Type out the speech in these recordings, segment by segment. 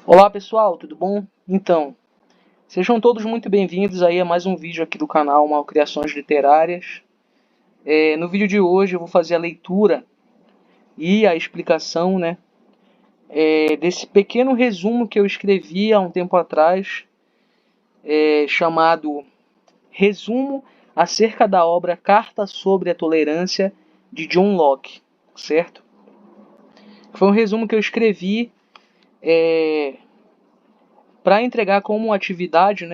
Olá pessoal, tudo bom? Então, sejam todos muito bem-vindos aí a mais um vídeo aqui do canal Malcriações Literárias. No vídeo de hoje eu vou fazer a leitura e a explicação, desse pequeno resumo que eu escrevi há um tempo atrás, chamado Resumo acerca da obra Carta sobre a Tolerância de John Locke, certo? Foi um resumo que eu escrevi para entregar como atividade,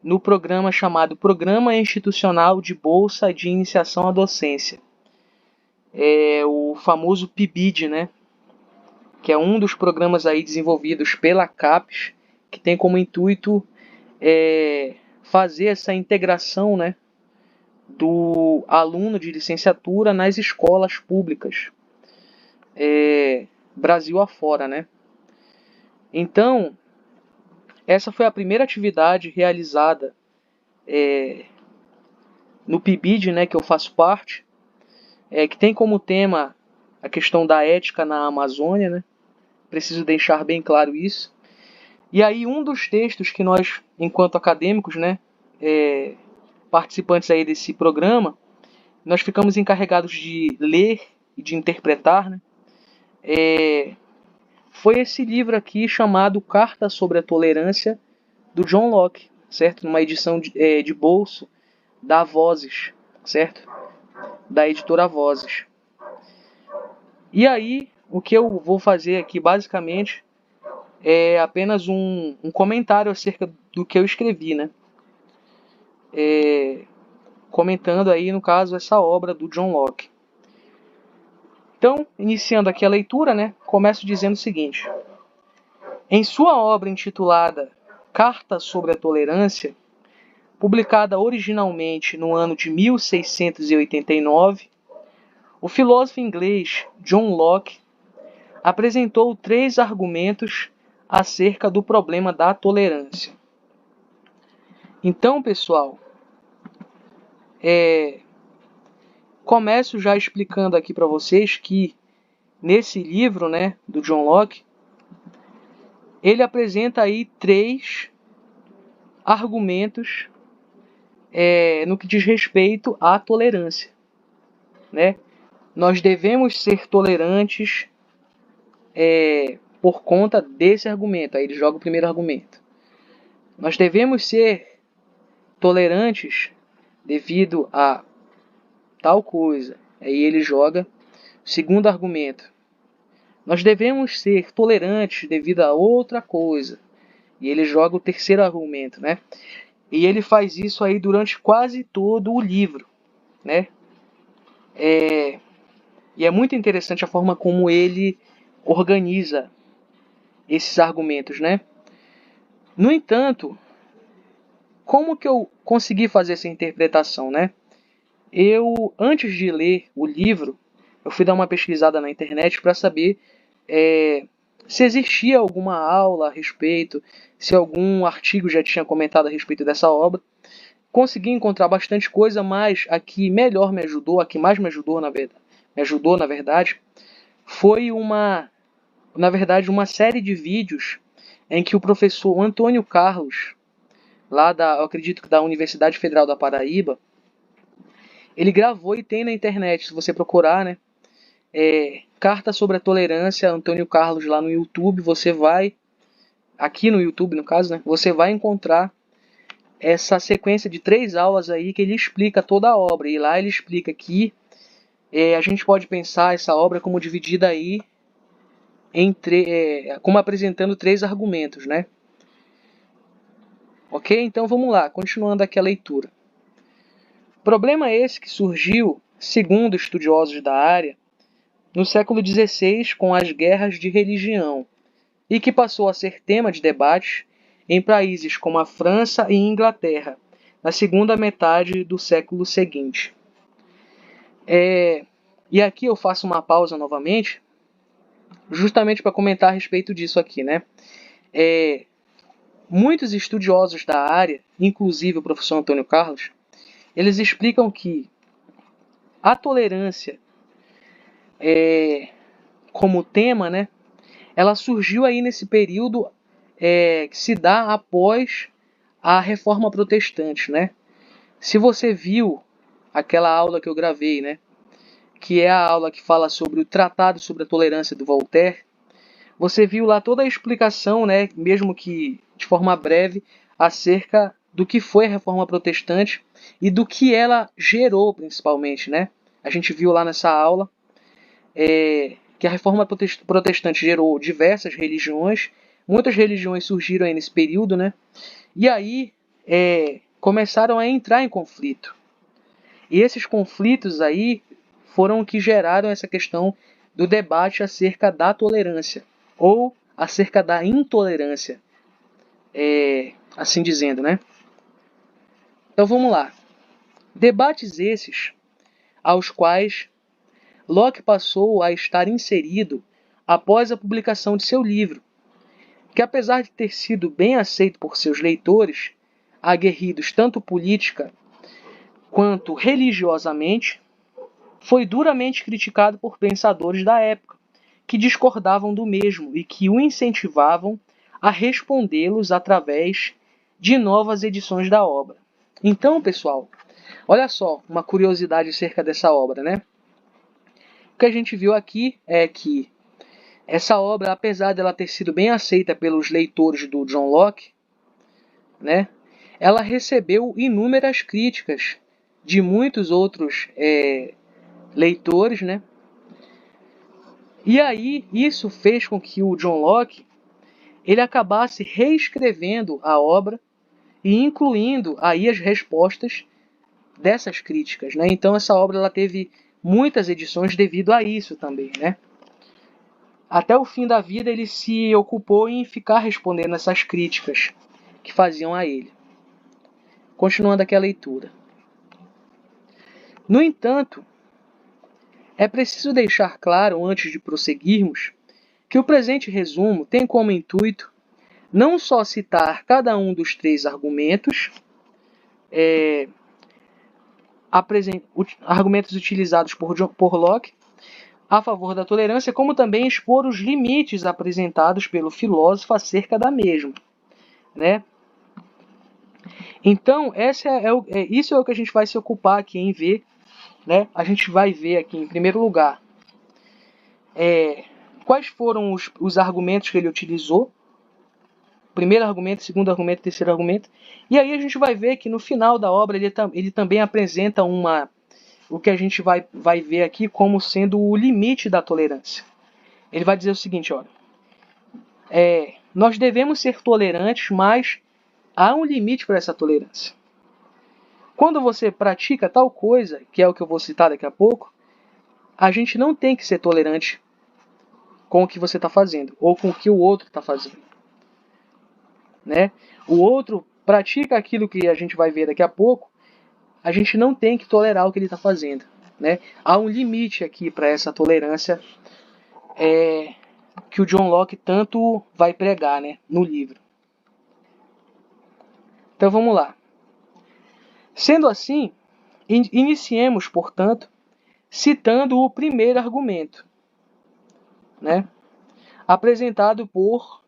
no programa chamado Programa Institucional de Bolsa de Iniciação à Docência. É o famoso PIBID, que é um dos programas aí desenvolvidos pela CAPES, que tem como intuito fazer essa integração, do aluno de licenciatura nas escolas públicas, Brasil afora, Então, essa foi a primeira atividade realizada no PIBID, que eu faço parte, que tem como tema a questão da ética na Amazônia, Preciso deixar bem claro isso. E aí um dos textos que nós, enquanto acadêmicos, participantes aí desse programa, nós ficamos encarregados de ler e de interpretar, foi esse livro aqui chamado Carta sobre a Tolerância, do John Locke, certo? Numa edição de bolso da Vozes, certo? Da editora Vozes. E aí, o que eu vou fazer aqui, basicamente, é apenas um comentário acerca do que eu escrevi, comentando aí, no caso, essa obra do John Locke. Então, iniciando aqui a leitura, começo dizendo o seguinte. Em sua obra intitulada Carta sobre a Tolerância, publicada originalmente no ano de 1689, o filósofo inglês John Locke apresentou 3 argumentos acerca do problema da tolerância. Então, pessoal, começo já explicando aqui para vocês que nesse livro, do John Locke, ele apresenta aí 3 argumentos no que diz respeito à tolerância, Nós devemos ser tolerantes por conta desse argumento. Aí ele joga o primeiro argumento. Nós devemos ser tolerantes devido a tal coisa. Aí ele joga o segundo argumento. Nós devemos ser tolerantes devido a outra coisa. E ele joga o terceiro argumento, E ele faz isso aí durante quase todo o livro, E é muito interessante a forma como ele organiza esses argumentos, No entanto, como que eu consegui fazer essa interpretação, Eu, antes de ler o livro, eu fui dar uma pesquisada na internet para saber se existia alguma aula a respeito, se algum artigo já tinha comentado a respeito dessa obra. Consegui encontrar bastante coisa, mas a que melhor me ajudou, a que mais me ajudou, na verdade, foi uma série de vídeos em que o professor Antônio Carlos, eu acredito que da Universidade Federal da Paraíba, ele gravou e tem na internet, se você procurar, Carta sobre a Tolerância, Antônio Carlos, lá no YouTube, você vai, aqui no YouTube no caso, você vai encontrar essa sequência de 3 aulas aí que ele explica toda a obra. E lá ele explica que a gente pode pensar essa obra como dividida aí como apresentando 3 argumentos, Ok? Então vamos lá, continuando aqui a leitura. Problema esse que surgiu, segundo estudiosos da área, no século XVI com as guerras de religião, e que passou a ser tema de debates em países como a França e Inglaterra, na segunda metade do século seguinte. E aqui eu faço uma pausa novamente, justamente para comentar a respeito disso aqui, Muitos estudiosos da área, inclusive o professor Antônio Carlos, eles explicam que a tolerância como tema, ela surgiu aí nesse período que se dá após a Reforma Protestante, né? Se você viu aquela aula que eu gravei, né, que é a aula que fala sobre o Tratado sobre a Tolerância do Voltaire, você viu lá toda a explicação, né, mesmo que de forma breve, acerca do que foi a Reforma Protestante e do que ela gerou, principalmente, né? A gente viu lá nessa aula que a Reforma Protestante gerou diversas religiões, muitas religiões surgiram aí nesse período, né? E aí começaram a entrar em conflito. E esses conflitos aí foram que geraram essa questão do debate acerca da tolerância ou acerca da intolerância, assim dizendo, né? Então vamos lá. Debates esses aos quais Locke passou a estar inserido após a publicação de seu livro, que apesar de ter sido bem aceito por seus leitores, aguerridos tanto política quanto religiosamente, foi duramente criticado por pensadores da época, que discordavam do mesmo e que o incentivavam a respondê-los através de novas edições da obra. Então, pessoal, olha só uma curiosidade acerca dessa obra, né? O que a gente viu aqui é que essa obra, apesar dela ter sido bem aceita pelos leitores do John Locke, né, ela recebeu inúmeras críticas de muitos outros leitores, né? E aí isso fez com que o John Locke ele acabasse reescrevendo a obra e incluindo aí as respostas dessas críticas, né? Então essa obra ela teve muitas edições devido a isso também, né? Até o fim da vida ele se ocupou em ficar respondendo essas críticas que faziam a ele. Continuando aqui a leitura. No entanto, é preciso deixar claro, antes de prosseguirmos, que o presente resumo tem como intuito não só citar cada um dos três argumentos, argumentos utilizados por Locke a favor da tolerância, como também expor os limites apresentados pelo filósofo acerca da mesma, né? Então, isso é o que a gente vai se ocupar aqui em ver, né? A gente vai ver aqui, em primeiro lugar, quais foram os argumentos que ele utilizou, primeiro argumento, segundo argumento, terceiro argumento, e aí a gente vai ver que no final da obra ele também apresenta o que a gente vai ver aqui como sendo o limite da tolerância. Ele vai dizer o seguinte, olha, nós devemos ser tolerantes, mas há um limite para essa tolerância. Quando você pratica tal coisa, que é o que eu vou citar daqui a pouco, a gente não tem que ser tolerante com o que você está fazendo, ou com o que o outro está fazendo, né? O outro pratica aquilo que a gente vai ver daqui a pouco, a gente não tem que tolerar o que ele está fazendo, né? Há um limite aqui para essa tolerância que o John Locke tanto vai pregar, né, no livro. Então vamos lá. Sendo assim, iniciemos, portanto, citando o primeiro argumento, né, apresentado por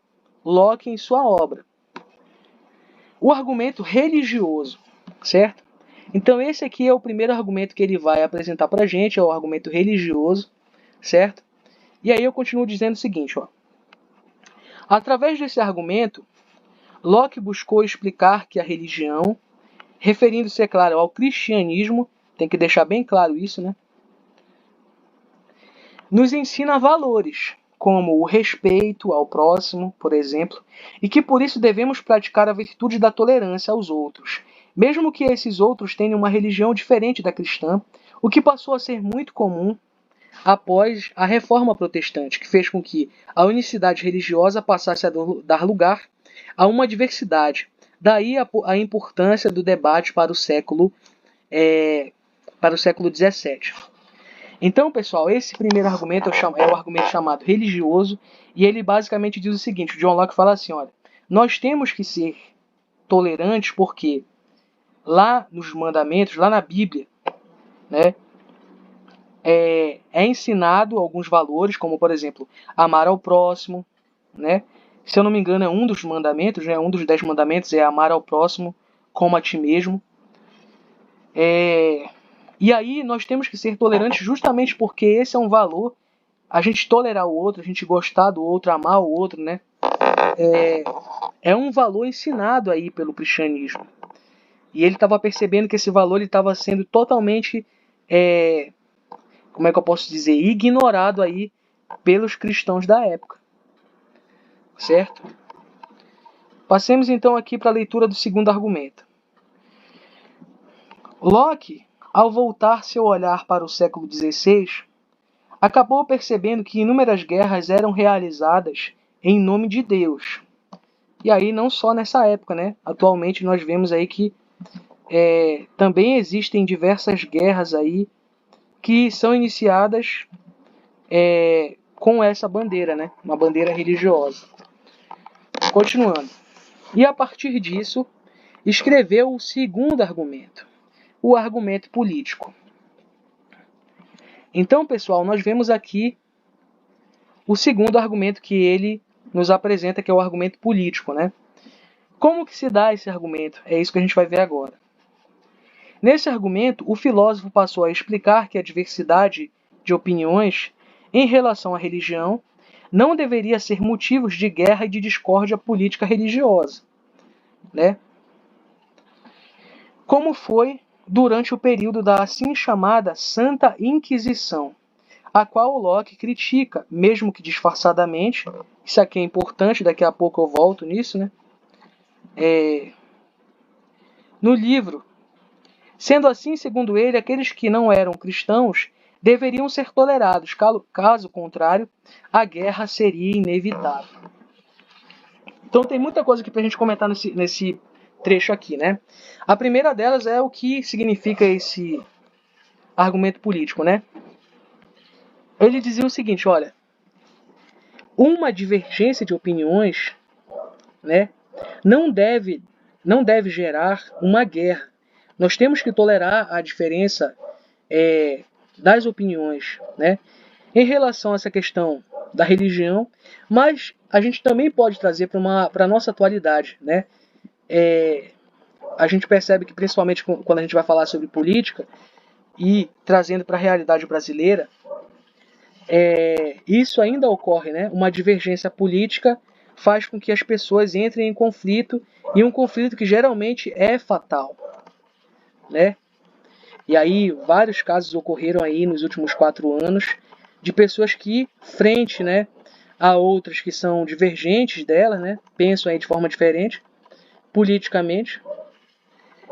Locke em sua obra. O argumento religioso, certo? Então esse aqui é o primeiro argumento que ele vai apresentar para a gente, é o argumento religioso, certo? E aí eu continuo dizendo o seguinte, ó. Através desse argumento, Locke buscou explicar que a religião, referindo-se, é claro, ao cristianismo, tem que deixar bem claro isso, né? Nos ensina valores, como o respeito ao próximo, por exemplo, e que por isso devemos praticar a virtude da tolerância aos outros, mesmo que esses outros tenham uma religião diferente da cristã, o que passou a ser muito comum após a Reforma Protestante, que fez com que a unicidade religiosa passasse a dar lugar a uma diversidade. Daí a importância do debate para o século XVII. Então, pessoal, esse primeiro argumento é o argumento chamado religioso, e ele basicamente diz o seguinte, o John Locke fala assim, olha, nós temos que ser tolerantes porque lá nos mandamentos, lá na Bíblia, né, é ensinado alguns valores, como, por exemplo, amar ao próximo, né, Se eu não me engano, é um dos mandamentos, né? Um dos 10 mandamentos é amar ao próximo como a ti mesmo. E aí nós temos que ser tolerantes justamente porque esse é um valor. A gente tolerar o outro, a gente gostar do outro, amar o outro, né? É um valor ensinado aí pelo cristianismo. E ele estava percebendo que esse valor estava sendo totalmente, como é que eu posso dizer, ignorado aí pelos cristãos da época. Certo? Passemos então aqui para a leitura do segundo argumento. Locke, ao voltar seu olhar para o século XVI, acabou percebendo que inúmeras guerras eram realizadas em nome de Deus. E aí não só nessa época, né? Atualmente nós vemos aí que também existem diversas guerras aí que são iniciadas com essa bandeira, né? Uma bandeira religiosa. Continuando. E a partir disso, escreveu o segundo argumento, o argumento político. Então, pessoal, nós vemos aqui o segundo argumento que ele nos apresenta, que é o argumento político, né? Como que se dá esse argumento? É isso que a gente vai ver agora. Nesse argumento, o filósofo passou a explicar que a diversidade de opiniões em relação à religião não deveria ser motivos de guerra e de discórdia política religiosa, né? Como foi durante o período da assim chamada Santa Inquisição, a qual Locke critica, mesmo que disfarçadamente. Isso aqui é importante, daqui a pouco eu volto nisso, né? No livro. Sendo assim, segundo ele, aqueles que não eram cristãos deveriam ser tolerados, caso contrário, a guerra seria inevitável. Então tem muita coisa aqui para a gente comentar nesse trecho aqui, né? A primeira delas é o que significa esse argumento político, né? Ele dizia o seguinte, olha, uma divergência de opiniões, né, não deve gerar uma guerra. Nós temos que tolerar a diferença das opiniões, né, em relação a essa questão da religião, mas a gente também pode trazer para a nossa atualidade, né? A gente percebe que principalmente quando a gente vai falar sobre política e trazendo para a realidade brasileira, isso ainda ocorre, né? Uma divergência política faz com que as pessoas entrem em conflito, e um conflito que geralmente é fatal, né? E aí vários casos ocorreram aí nos últimos 4 anos de pessoas que, frente, né, a outras que são divergentes delas, né, pensam aí de forma diferente politicamente,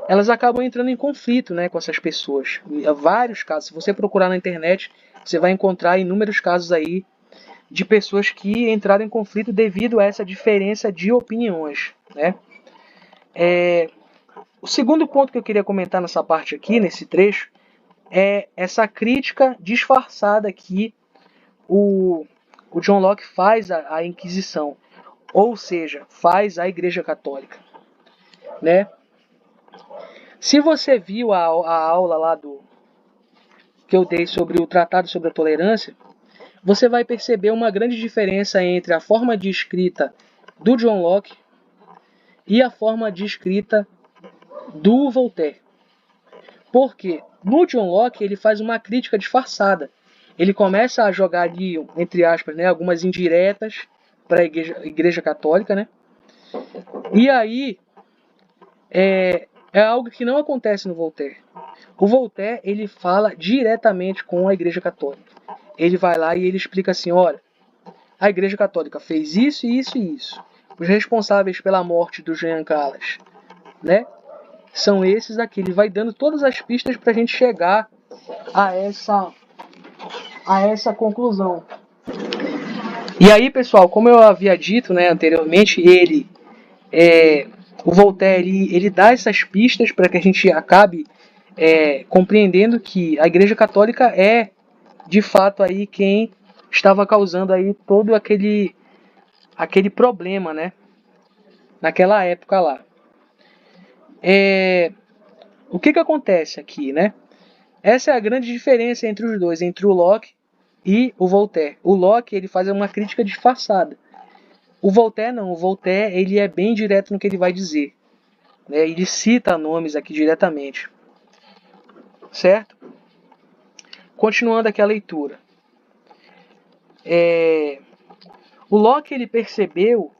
elas acabam entrando em conflito, né, com essas pessoas. E há vários casos, se você procurar na internet, você vai encontrar inúmeros casos aí de pessoas que entraram em conflito devido a essa diferença de opiniões, né? O segundo ponto que eu queria comentar nessa parte aqui, nesse trecho, é essa crítica disfarçada que o John Locke faz à Inquisição, ou seja, faz à Igreja Católica, né? Se você viu a aula lá que eu dei sobre o Tratado sobre a Tolerância, você vai perceber uma grande diferença entre a forma de escrita do John Locke e a forma de escrita do Voltaire. Porque no John Locke ele faz uma crítica disfarçada. Ele começa a jogar ali, entre aspas, né, algumas indiretas para a igreja Católica, né? E aí é algo que não acontece no Voltaire. O Voltaire ele fala diretamente com a Igreja Católica. Ele vai lá e ele explica assim, olha, a Igreja Católica fez isso, isso e isso. Os responsáveis pela morte do Jean Calas, né, são esses aqui. Ele vai dando todas as pistas para a gente chegar a essa conclusão. E aí, pessoal, como eu havia dito, né, anteriormente, o Voltaire ele dá essas pistas para que a gente acabe compreendendo que a Igreja Católica é de fato aí quem estava causando aí todo aquele problema, né, naquela época lá. O que acontece aqui, né? Essa é a grande diferença entre os dois, entre o Locke e o Voltaire. O Locke ele faz uma crítica disfarçada. O Voltaire não, o Voltaire ele é bem direto no que ele vai dizer, né? Ele cita nomes aqui diretamente, certo? Continuando aqui a leitura. O Locke ele percebeu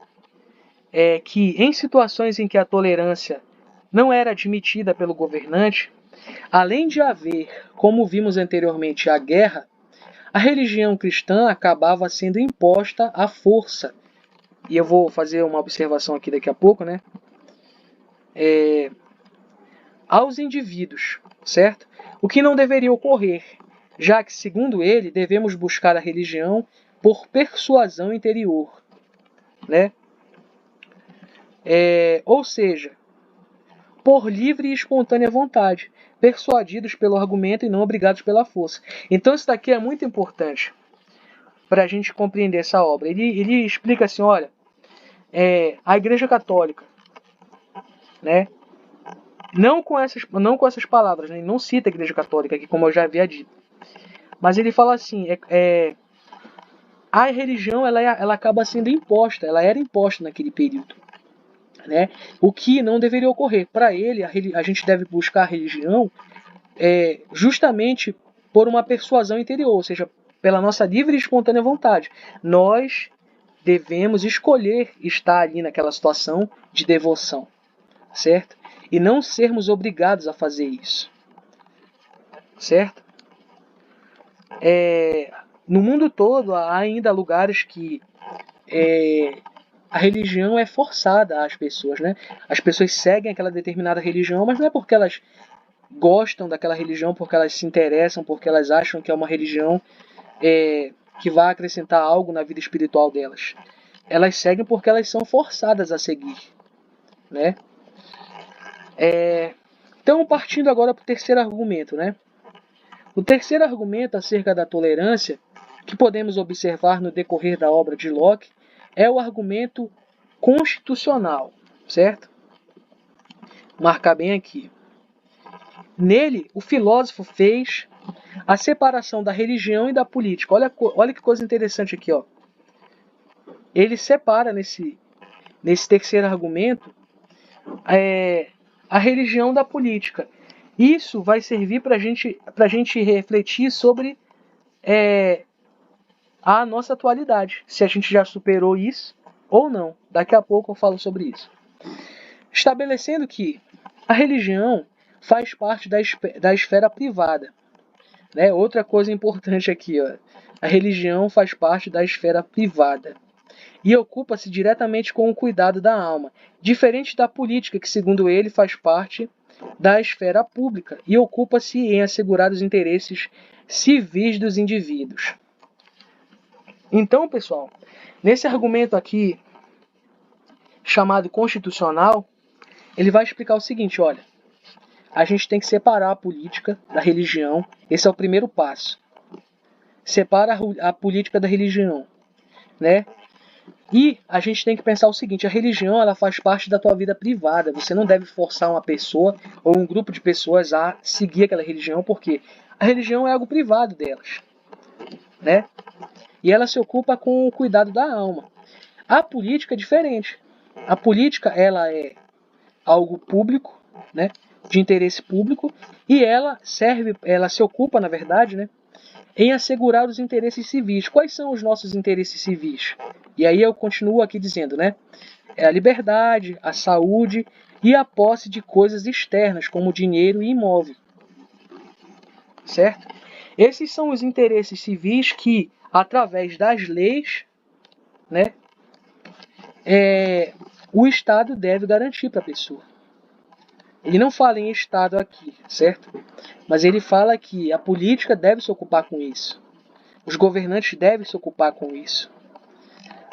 que em situações em que a tolerância não era admitida pelo governante, além de haver, como vimos anteriormente, a guerra, a religião cristã acabava sendo imposta à força. E eu vou fazer uma observação aqui daqui a pouco, né? Aos indivíduos, certo? O que não deveria ocorrer, já que, segundo ele, devemos buscar a religião por persuasão interior, né? Ou seja, por livre e espontânea vontade, persuadidos pelo argumento e não obrigados pela força. Então isso daqui é muito importante para a gente compreender essa obra. Ele explica assim, olha, a Igreja Católica, né? Não com essas palavras, né? Ele não cita a Igreja Católica aqui, como eu já havia dito. Mas ele fala assim, a religião ela acaba sendo imposta, ela era imposta naquele período, né? O que não deveria ocorrer. Para ele, a gente deve buscar a religião justamente por uma persuasão interior, ou seja, pela nossa livre e espontânea vontade. Nós devemos escolher estar ali naquela situação de devoção, certo? E não sermos obrigados a fazer isso, certo? No mundo todo há ainda lugares que a religião é forçada às pessoas, né? As pessoas seguem aquela determinada religião, mas não é porque elas gostam daquela religião, porque elas se interessam, porque elas acham que é uma religião que vai acrescentar algo na vida espiritual delas. Elas seguem porque elas são forçadas a seguir, né? Então, partindo agora para o terceiro argumento, né? O terceiro argumento acerca da tolerância, que podemos observar no decorrer da obra de Locke, é o argumento constitucional, certo? Marcar bem aqui. Nele, o filósofo fez a separação da religião e da política. Olha que coisa interessante aqui, ó. Ele separa nesse terceiro argumento a religião da política. Isso vai servir para a gente refletir sobre a nossa atualidade, se a gente já superou isso ou não. Daqui a pouco eu falo sobre isso. Estabelecendo que a religião faz parte da esfera privada. Né? Outra coisa importante aqui, ó. A religião faz parte da esfera privada e ocupa-se diretamente com o cuidado da alma, diferente da política, que, segundo ele, faz parte da esfera pública e ocupa-se em assegurar os interesses civis dos indivíduos. Então, pessoal, nesse argumento aqui, chamado constitucional, ele vai explicar o seguinte, olha, a gente tem que separar a política da religião, esse é o primeiro passo. Separa a política da religião, né? E a gente tem que pensar o seguinte, a religião ela faz parte da tua vida privada, você não deve forçar uma pessoa ou um grupo de pessoas a seguir aquela religião, porque a religião é algo privado delas, né? E ela se ocupa com o cuidado da alma. A política é diferente. A política ela é algo público, né, de interesse público, e ela se ocupa, na verdade, né, em assegurar os interesses civis. Quais são os nossos interesses civis? E aí eu continuo aqui dizendo, né, é a liberdade, a saúde e a posse de coisas externas, como dinheiro e imóvel. Certo? Esses são os interesses civis que, através das leis, né, o Estado deve garantir para a pessoa. Ele não fala em Estado aqui, certo? Mas ele fala que a política deve se ocupar com isso. Os governantes devem se ocupar com isso.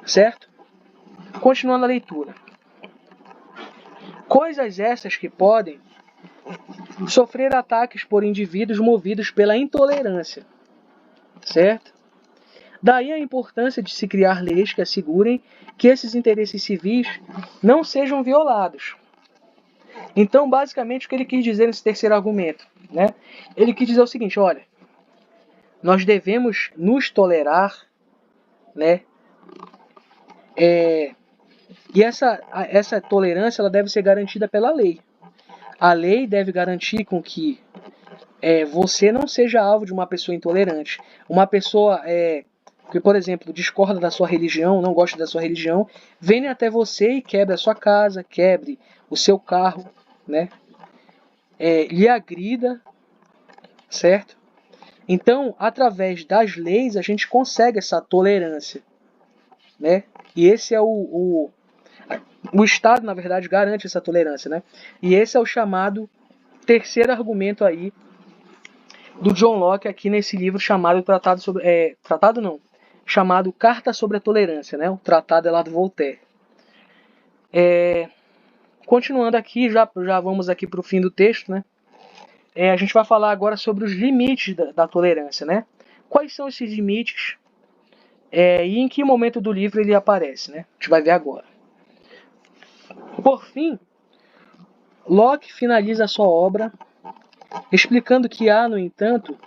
Certo? Continuando a leitura. Coisas essas que podem sofrer ataques por indivíduos movidos pela intolerância. Certo? Daí a importância de se criar leis que assegurem que esses interesses civis não sejam violados. Então, basicamente, o que ele quis dizer nesse terceiro argumento? Né? Ele quis dizer o seguinte, olha, nós devemos nos tolerar, né, E essa tolerância ela deve ser garantida pela lei. A lei deve garantir com que você não seja alvo de uma pessoa intolerante. Uma pessoa que, por exemplo, discorda da sua religião, não gosta da sua religião, venha até você e quebre a sua casa, quebre o seu carro, né? Lhe agrida, certo? Então, através das leis, a gente consegue essa tolerância, né? E esse é o Estado, na verdade, garante essa tolerância, né? E esse é o chamado terceiro argumento aí do John Locke aqui nesse livro chamado chamado Carta sobre a Tolerância, né? O Tratado é lá do Voltaire. Continuando aqui, já vamos aqui para o fim do texto, né? A gente vai falar agora sobre os limites da tolerância, né? Quais são esses limites e em que momento do livro ele aparece, né? A gente vai ver agora. Por fim, Locke finaliza a sua obra explicando que há, no entanto,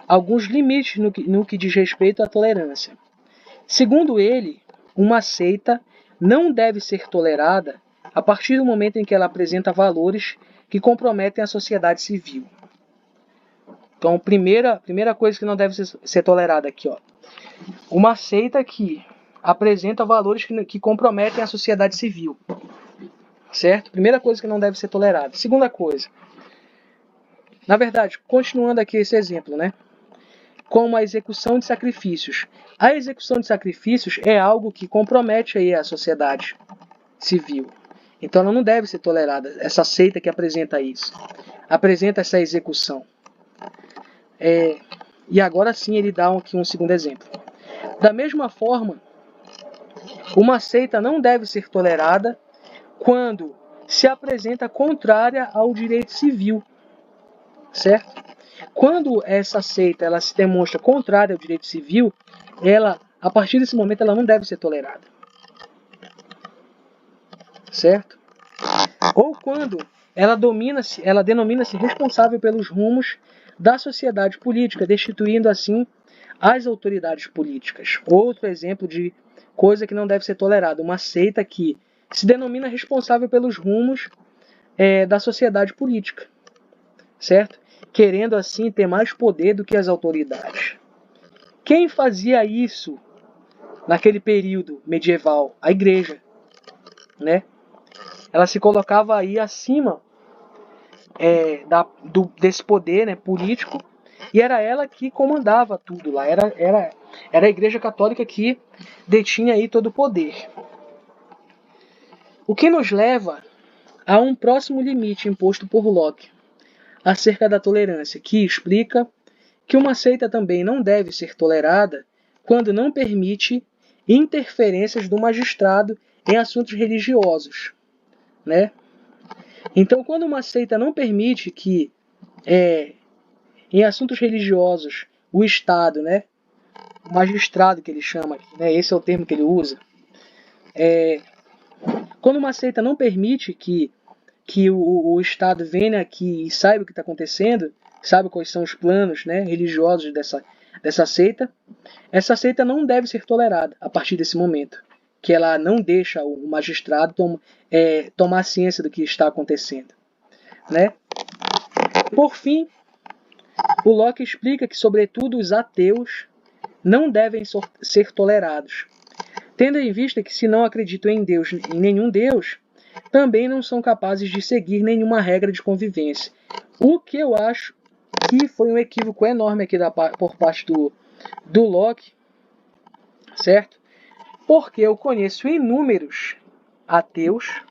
alguns limites no que diz respeito à tolerância. Segundo ele, uma seita não deve ser tolerada a partir do momento em que ela apresenta valores que comprometem a sociedade civil. Então, primeira coisa que não deve ser tolerada aqui, ó. Uma seita que apresenta valores que comprometem a sociedade civil. Certo? Primeira coisa que não deve ser tolerada. Segunda coisa. Na verdade, continuando aqui esse exemplo, né? Como a execução de sacrifícios. A execução de sacrifícios é algo que compromete aí a sociedade civil. Então ela não deve ser tolerada, essa seita que apresenta isso. Apresenta essa execução. E agora sim ele dá aqui um segundo exemplo. Da mesma forma, uma seita não deve ser tolerada quando se apresenta contrária ao direito civil. Certo? Quando essa seita ela se demonstra contrária ao direito civil, a partir desse momento, ela não deve ser tolerada. Certo? Ou quando ela denomina-se responsável pelos rumos da sociedade política, destituindo assim as autoridades políticas. Outro exemplo de coisa que não deve ser tolerada, uma seita que se denomina responsável pelos rumos da sociedade política, certo? Querendo assim ter mais poder do que as autoridades. Quem fazia isso naquele período medieval? A igreja, né? Ela se colocava aí acima desse poder, né, político, e era ela que comandava tudo lá. Era a Igreja Católica que detinha aí todo o poder. O que nos leva a um próximo limite imposto por Locke acerca da tolerância, que explica que uma seita também não deve ser tolerada quando não permite interferências do magistrado em assuntos religiosos, né? Então, quando uma seita não permite que em assuntos religiosos o Estado, né, o magistrado que ele chama, né, esse é o termo que ele usa, quando uma seita não permite que o Estado venha aqui e saiba o que está acontecendo, sabe quais são os planos, né, religiosos dessa seita, essa seita não deve ser tolerada a partir desse momento, que ela não deixa o magistrado tomar ciência do que está acontecendo, né? Por fim, o Locke explica que, sobretudo, os ateus não devem ser tolerados, tendo em vista que, se não acreditam em Deus, em nenhum Deus, também não são capazes de seguir nenhuma regra de convivência. O que eu acho que foi um equívoco enorme aqui por parte do Locke, certo? Porque eu conheço inúmeros ateus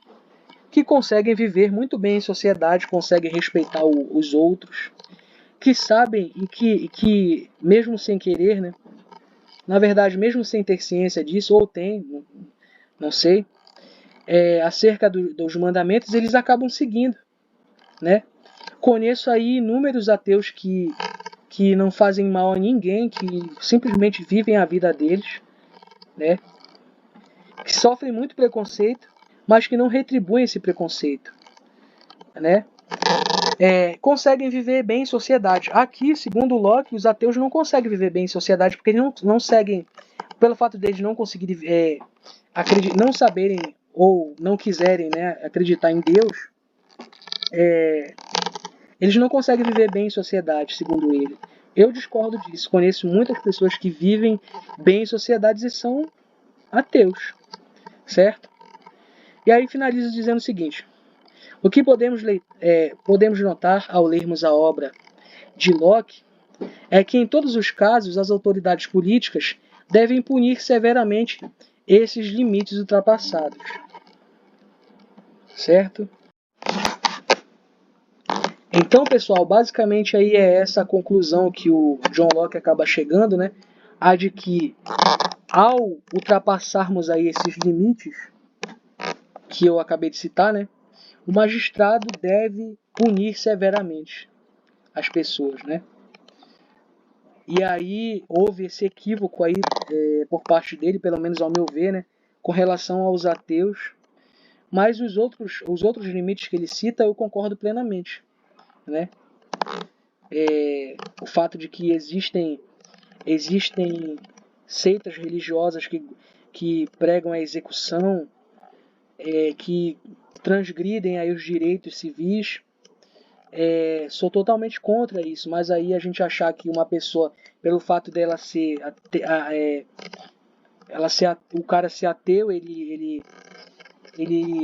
que conseguem viver muito bem em sociedade, conseguem respeitar os outros, que sabem e que mesmo sem querer, né? Na verdade, mesmo sem ter ciência disso, ou tem, não sei, acerca dos mandamentos, eles acabam seguindo, né? Conheço aí inúmeros ateus que não fazem mal a ninguém, que simplesmente vivem a vida deles, né? Que sofrem muito preconceito, mas que não retribuem esse preconceito, né? Conseguem viver bem em sociedade. Aqui, segundo Locke, os ateus não conseguem viver bem em sociedade porque eles não seguem, pelo fato deles não conseguirem não saberem ou não quiserem, né, acreditar em Deus, eles não conseguem viver bem em sociedade, segundo ele. Eu discordo disso. Conheço muitas pessoas que vivem bem em sociedades e são ateus, certo? E aí finalizo dizendo o seguinte: o que podemos notar ao lermos a obra de Locke é que, em todos os casos, as autoridades políticas devem punir severamente esses limites ultrapassados, certo? Então, pessoal, basicamente aí é essa a conclusão que o John Locke acaba chegando, né? A de que, ao ultrapassarmos aí esses limites que eu acabei de citar, né? O magistrado deve punir severamente as pessoas, né? E aí houve esse equívoco aí por parte dele, pelo menos ao meu ver, né? Com relação aos ateus. Mas os outros limites que ele cita eu concordo plenamente, né? O fato de que existem seitas religiosas que pregam a execução, que transgridem aí os direitos civis. Sou totalmente contra isso, mas aí a gente achar que uma pessoa, pelo fato dela ser, o cara ser ateu, ele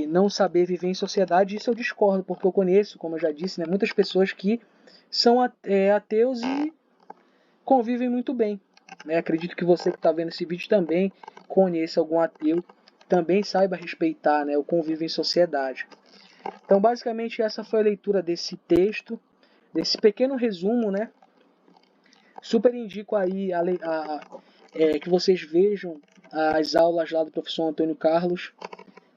não saber viver em sociedade, isso eu discordo, porque eu conheço, como eu já disse, né, muitas pessoas que são ateus e convivem muito bem. Né? Acredito que você que está vendo esse vídeo também conheça algum ateu, também saiba respeitar, né, o convívio em sociedade. Então, basicamente, essa foi a leitura desse texto, desse pequeno resumo, né? Super indico aí que vocês vejam as aulas lá do professor Antônio Carlos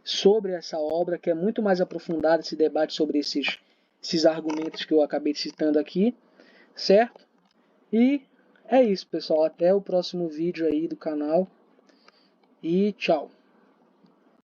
sobre essa obra, que é muito mais aprofundada, esse debate sobre esses argumentos que eu acabei citando aqui, certo? E é isso, pessoal. Até o próximo vídeo aí do canal. E tchau.